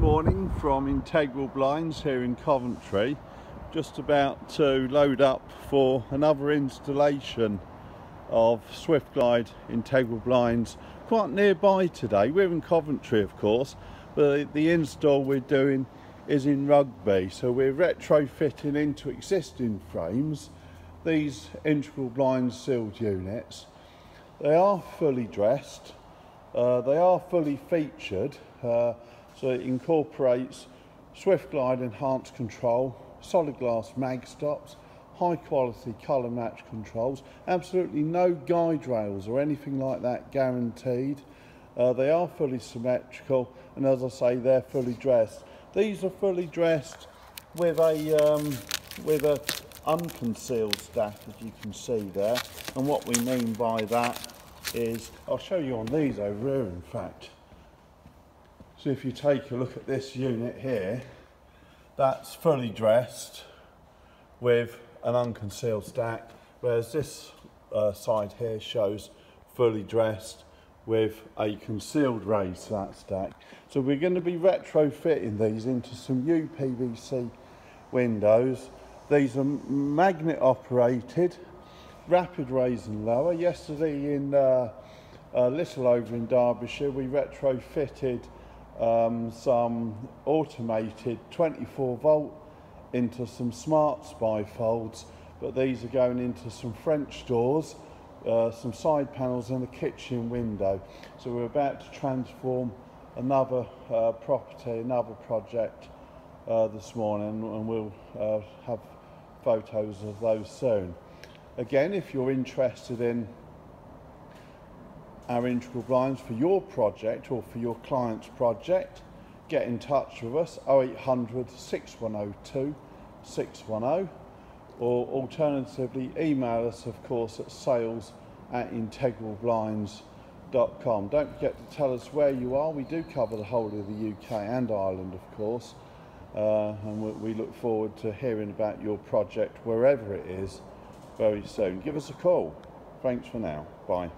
morning from Integral Blinds here in Coventry. Just about to load up for another installation of SwiftGlide Integral Blinds quite nearby today. We're in Coventry, of course, but the install we're doing is in Rugby, so we're retrofitting into existing frames these Integral Blinds sealed units. They are fully dressed, they are fully featured, so it incorporates SwiftGlide enhanced control, solid glass mag stops, high quality colour match controls, absolutely no guide rails or anything like that guaranteed. They are fully symmetrical, and as I say, they're fully dressed. These are fully dressed with a unconcealed stack, as you can see there. And what we mean by that is, I'll show you on these over here in fact. So if you take a look at this unit here, that's fully dressed with an unconcealed stack, whereas this side here shows fully dressed with a concealed raised flat stack. So we're going to be retrofitting these into some UPVC windows. These are magnet operated, rapid raise and lower. Yesterday in Little over in Derbyshire, we retrofitted some automated 24 volt into some smart spy folds, but these are going into some French doors, some side panels and a kitchen window. So we're about to transform another property, another project this morning, and we'll have photos of those soon. Again, if you're interested in our integral blinds for your project or for your client's project, get in touch with us, 0800 6102 610, or alternatively email us, of course, at sales@integralblinds.com. Don't forget to tell us where you are. We do cover the whole of the UK and Ireland, of course, and we look forward to hearing about your project wherever it is very soon. Give us a call. Thanks for now. Bye.